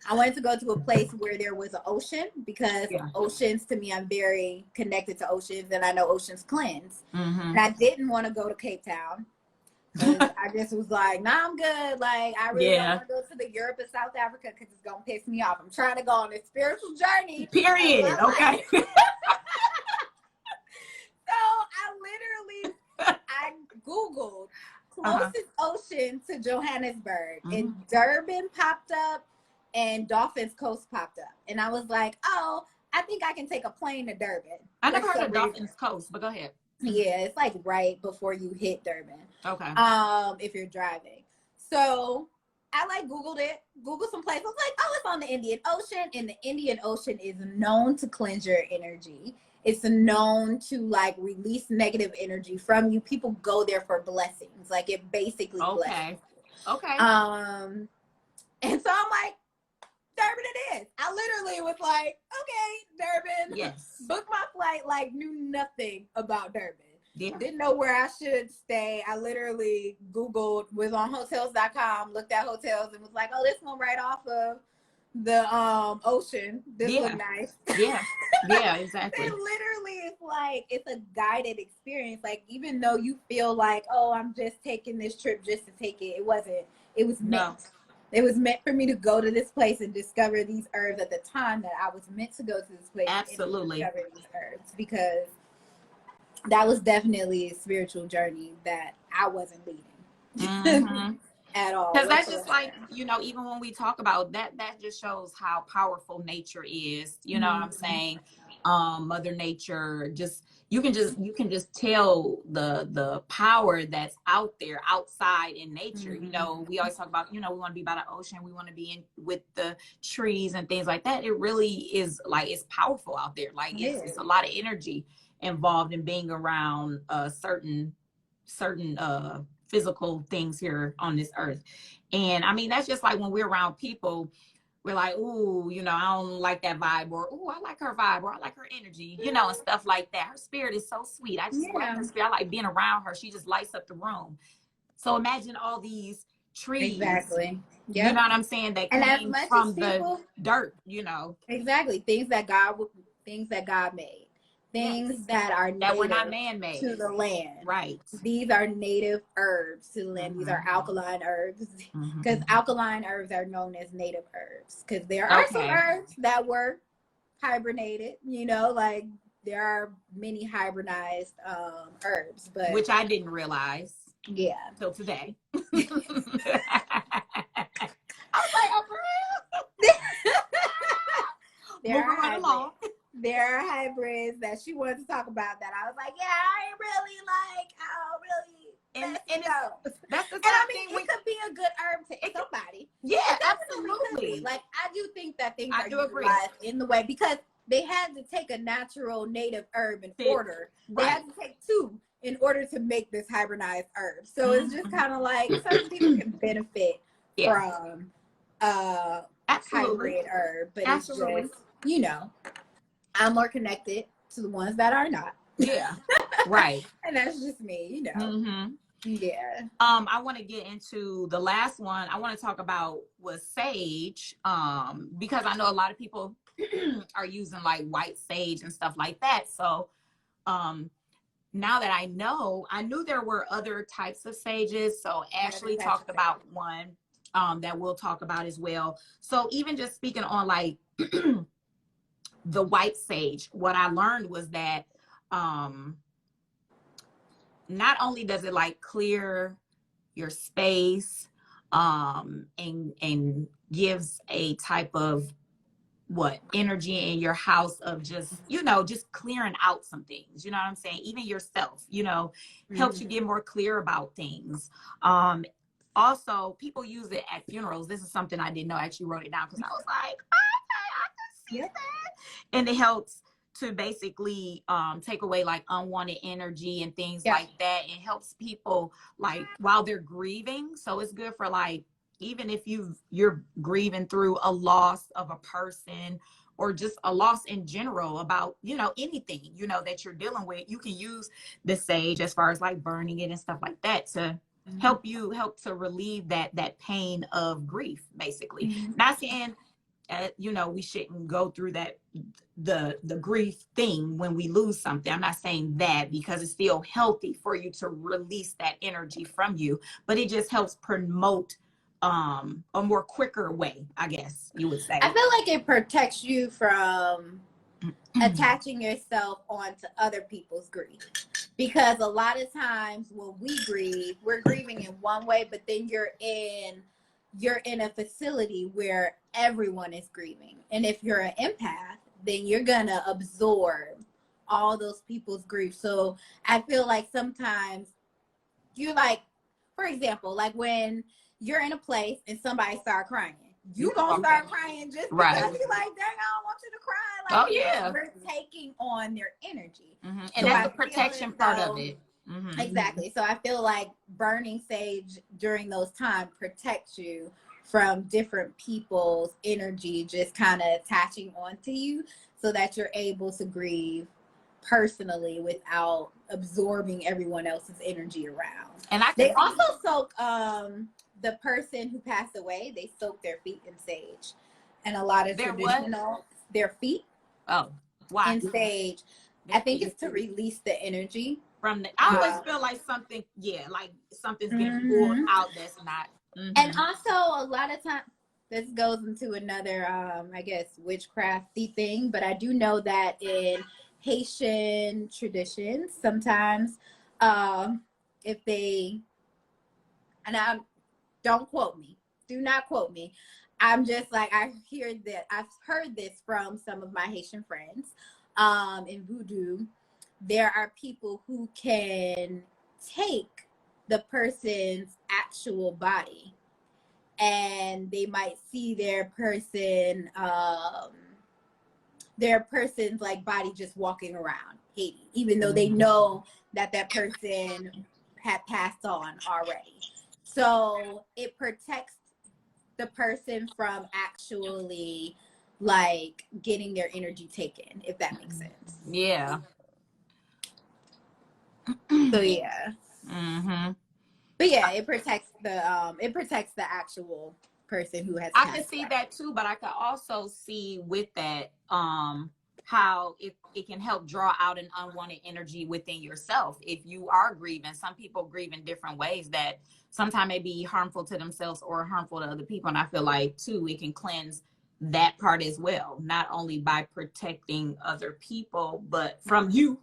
I wanted to go to a place where there was an ocean, because Yeah. oceans, to me, I'm very connected to oceans and I know oceans cleanse. Mm-hmm. And I didn't want to go to Cape Town because I just was like, nah, I'm good. Like, I really don't Yeah. want to go to the Europe and South Africa because it's going to piss me off. I'm trying to go on this spiritual journey of Period. my life. Okay. So I Googled closest ocean to Johannesburg, Mm-hmm. and Durban popped up and Dolphins Coast popped up. And I was like, oh, I think I can take a plane to Durban. I For never heard some of reason. Dolphins Coast, but go ahead. Yeah, it's like right before you hit Durban. Okay. If you're driving. So I like Googled it, Googled some places. I was like, oh, it's on the Indian Ocean, and the Indian Ocean is known to cleanse your energy. It's known to like release negative energy from you. People go there for blessings. Like it basically blesses. Okay. And so I'm like, Durban it is. I literally was like, okay, Durban. Yes. Booked my flight, like knew nothing about Durban. Yeah. Didn't know where I should stay. I literally Googled, was on hotels.com, looked at hotels and was like, oh, this one right off of the ocean. This look nice. Yeah. Yeah, exactly. It literally is like, it's a guided experience. Like, even though you feel like, oh, I'm just taking this trip just to take it, it wasn't. It was meant. No. It was meant for me to go to this place and discover these herbs at the time that I was meant to go to this place. Absolutely. And discover these herbs, because that was definitely a spiritual journey that I wasn't leading Mm-hmm. at all. Because that's just like, even when we talk about that, that just shows how powerful nature is. You know what I'm saying? Mother Nature, you can just tell the power that's out there outside in nature. We always talk about, we want to be by the ocean, we want to be in with the trees and things like that. It really is like, it's powerful out there. Like it's a lot of energy involved in being around certain physical things here on this earth. And I mean, that's just like when we're around people, we're like, ooh, I don't like that vibe, or ooh, I like her vibe, or I like her energy, and stuff like that. Her spirit is so sweet. I just like her spirit. I like being around her. She just lights up the room. So imagine all these trees. Exactly. Yep. You know what I'm saying? That and came from the dirt, Exactly. Things that God made. Things that are that were not man-made to the land. Right. These are native herbs to the land. These are alkaline herbs, because alkaline herbs are known as native herbs, because there are some herbs that were hibernated, like there are many hybridized herbs, but which I didn't realize till today. I was like, oh, for real? There are hybrids that she wanted to talk about that I was like, yeah, I ain't really like, and that's the and I thing. It could be a good herb to somebody. Yeah, absolutely. Like, I do think that things are agree. utilized in the way, because they had to take a natural native herb in order. They had to take two in order to make this hybridized herb. So it's just kind of like certain people can benefit from hybrid herb, but it's just, I'm more connected to the ones that are not. Yeah. Right. And that's just me, Yeah. I want to get into the last one I want to talk about was sage, because I know a lot of people are using like white sage and stuff like that. So now that I knew there were other types of sages. So Ashley talked about one that we'll talk about as well. So even just speaking on like the white sage, what I learned was that not only does it like clear your space, and gives a type of energy in your house of just, just clearing out some things, you know what I'm saying? Even yourself, helps you get more clear about things. Also, people use it at funerals. This is something I didn't know. I actually wrote it down because I was like, okay, I can see that. And it helps to basically take away like unwanted energy and things like that. It helps people like while they're grieving. So it's good for like, even if you're grieving through a loss of a person or just a loss in general about, anything, that you're dealing with, you can use the sage as far as like burning it and stuff like that to help to relieve that pain of grief, basically. Not saying, we shouldn't go through that, the grief thing when we lose something. I'm not saying that, because it's still healthy for you to release that energy from you, but it just helps promote a more quicker way, I guess you would say. I feel like it protects you from attaching yourself onto other people's grief, because a lot of times when we grieve, we're grieving in one way, but then you're in a facility where everyone is grieving, and if you're an empath, then you're gonna absorb all those people's grief. So I feel like sometimes you like, for example, like when you're in a place and somebody start crying, you gonna start crying just because you're like, dang, I don't want you to cry. Like, we're taking on their energy. And so that's the protection part of it. Exactly. So I feel like burning sage during those times protects you from different people's energy just kind of attaching onto you, so that you're able to grieve personally without absorbing everyone else's energy around. And they also soak the person who passed away, they soak their feet in sage. And a lot of their feet why in sage. I think it's to release the energy from I always feel like something, like something's getting pulled out that's not. And also a lot of times, this goes into another I guess witchcrafty thing, but I do know that in Haitian traditions, sometimes if they, and don't quote me, do not quote me, I'm just like, I've heard this from some of my Haitian friends. In voodoo, there are people who can take the person's actual body, and they might see their person's like body just walking around Haiti, even though they know that person had passed on already. So it protects the person from actually like getting their energy taken, if that makes sense. Yeah. So yeah. But yeah, it protects the actual person who has. I can see that too, but I can also see with that how it can help draw out an unwanted energy within yourself. If you are grieving, some people grieve in different ways that sometimes may be harmful to themselves or harmful to other people. And I feel like too, it can cleanse that part as well, not only by protecting other people, but from you,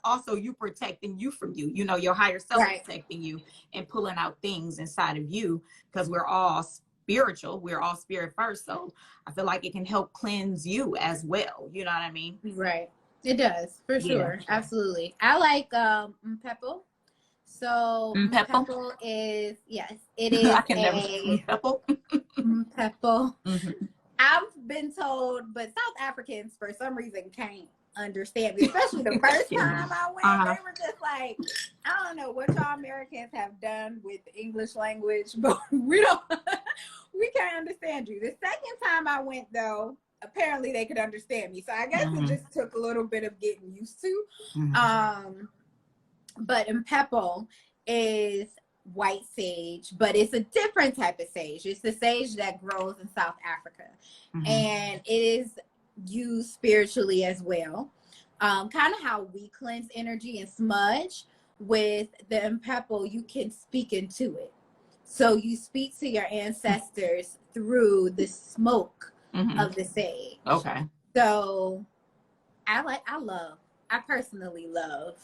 also you protecting you from you, your higher self protecting you and pulling out things inside of you, because we're all spiritual, we're all spirit first. So I feel like it can help cleanse you as well, you know what I mean? Right, it does, for sure. Absolutely. I like Mpepo. So Mpepo is, yes, it is I can never Mpepo. Mpepo. I've been told, but South Africans for some reason can't understand me, especially the first time I went. They were just like, I don't know what y'all Americans have done with the English language, but we can't understand you. The second time I went, though, apparently they could understand me. So I guess it just took a little bit of getting used to. But Mpepo is white sage, but it's a different type of sage. It's the sage that grows in South Africa, and it is used spiritually as well. Kind of how we cleanse energy and smudge. With the Mpepo, you can speak into it. So you speak to your ancestors through the smoke Mm-hmm. of the sage. Okay. So I personally love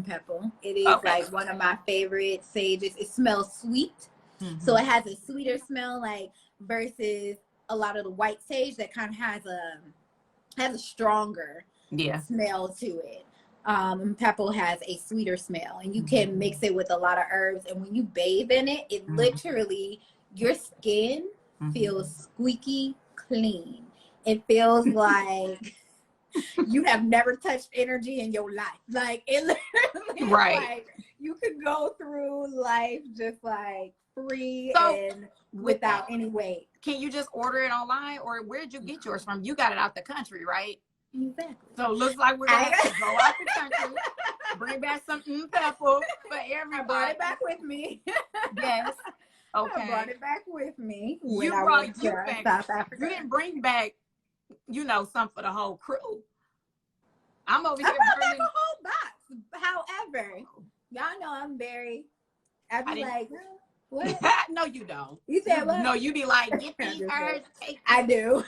pepper. It is like one of my favorite sages. It smells sweet. Mm-hmm. So it has a sweeter smell, like versus a lot of the white sage that kind of has a stronger smell to it. Pepper has a sweeter smell, and you can mix it with a lot of herbs. And when you bathe in it, it literally, your skin feels squeaky clean. It feels like you have never touched energy in your life. Like, it literally like you could go through life just like free and without any weight. Can you just order it online, or where did you get yours from? You got it out the country, right? Exactly. So it looks like we're gonna go out the country, bring back some pepper for everybody. I brought it back with me. Yes. Okay. I brought it back with me. You brought you back. South Africa. You didn't bring back, some for the whole crew. I'm over here burning a whole box. However, y'all know I'd be like, what? No, you don't. You said what? No, you be like, get these herbs. I do.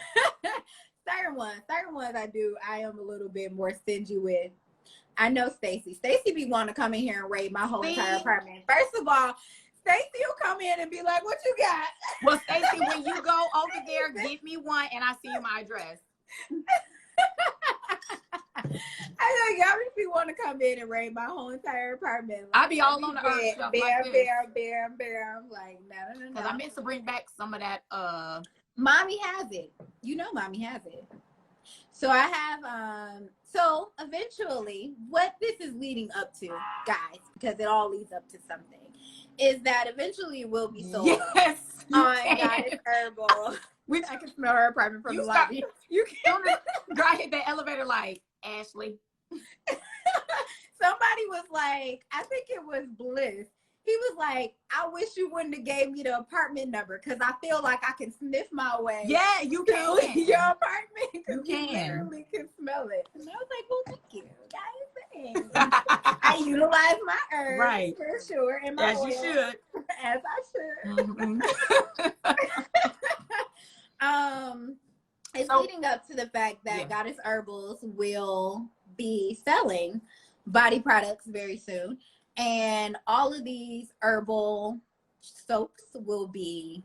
Certain ones I do. I am a little bit more stingy with. I know Stacy. Stacy be wanting to come in here and raid my whole entire apartment. First of all, Stacy will come in and be like, what you got? Well, Stacy, when you go over there, give me one and I see you my address. I know y'all really want to come in and raid my whole entire apartment. Like, I be all on the herb stuff bear. I'm like, no. Because I meant to bring back some of that. Mommy has it. Mommy has it. So I have, so eventually what this is leading up to, guys, because it all leads up to something, is that eventually it will be sold on Goddess Herbal. I can smell her apartment from the lobby. You can't go hit the elevator like, Ashley. Somebody was like, I think it was Bliss. He was like, I wish you wouldn't have gave me the apartment number because I feel like I can sniff my way. Yeah, you can. Your apartment. You can. You literally can smell it. And I was like, well, thank you, guys. I utilize my herbs for sure. And my oil, you should. As I should. It's leading up to the fact that Goddess Herbals will be selling body products very soon. And all of these herbal soaps will be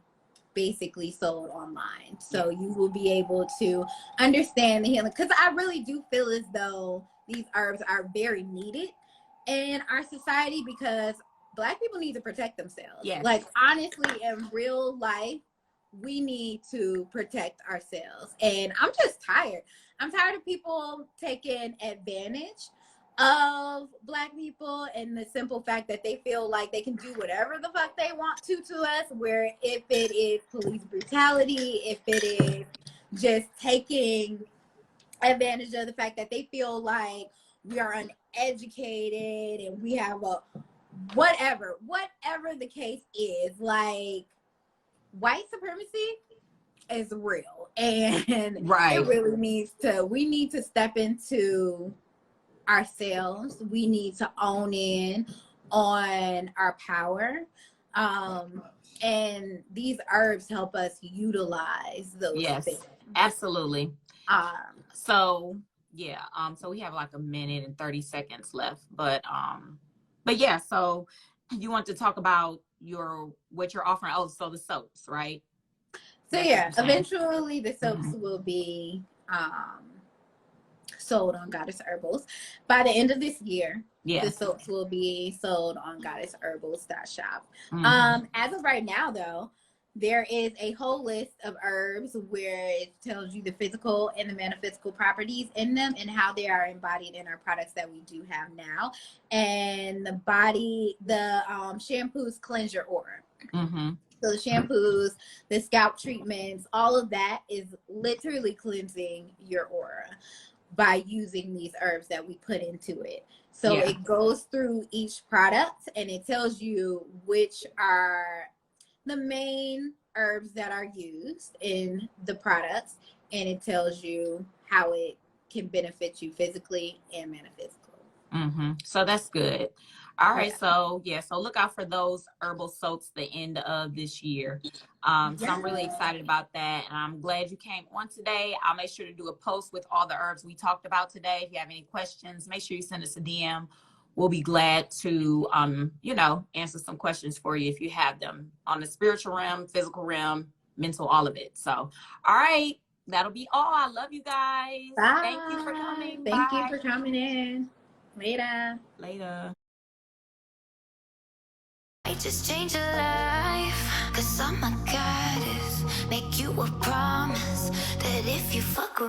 basically sold online. So you will be able to understand the healing. Because I really do feel as though these herbs are very needed in our society because Black people need to protect themselves. Yes. Like, honestly, in real life, we need to protect ourselves. And I'm just tired. I'm tired of people taking advantage of Black people and the simple fact that they feel like they can do whatever the fuck they want to us, where if it is police brutality, if it is just taking advantage of the fact that they feel like we are uneducated and we have a whatever the case is, like, white supremacy is real, and it really we need to step into ourselves. We need to own in on our power, and these herbs help us utilize those things. Absolutely. So we have like a minute and 30 seconds left, but yeah, so you want to talk about what you're offering. So the soaps, right? So eventually the soaps will be sold on Goddess Herbals. By the end of this year, the soaps will be sold on goddessherbals.shop. As of right now, though, there is a whole list of herbs where it tells you the physical and the metaphysical properties in them and how they are embodied in our products that we do have now. And the shampoos cleanse your aura. So the shampoos, the scalp treatments, all of that is literally cleansing your aura by using these herbs that we put into it. So it goes through each product and it tells you which are the main herbs that are used in the products, and it tells you how it can benefit you physically and metaphysically. So that's good. All right, Yeah. so yeah, so look out for those herbal soaps the end of this year. So I'm really excited about that, and I'm glad you came on today. I'll make sure to do a post with all the herbs we talked about today. If you have any questions, make sure you send us a DM. We'll be glad to, answer some questions for you if you have them on the spiritual realm, physical realm, mental, all of it. So, all right, that'll be all. I love you guys. Thank you for Bye. coming. Thank you Bye. for coming in. Later. Later. I just change your life, cause I'm a goddess. Make you a promise that if you fuck with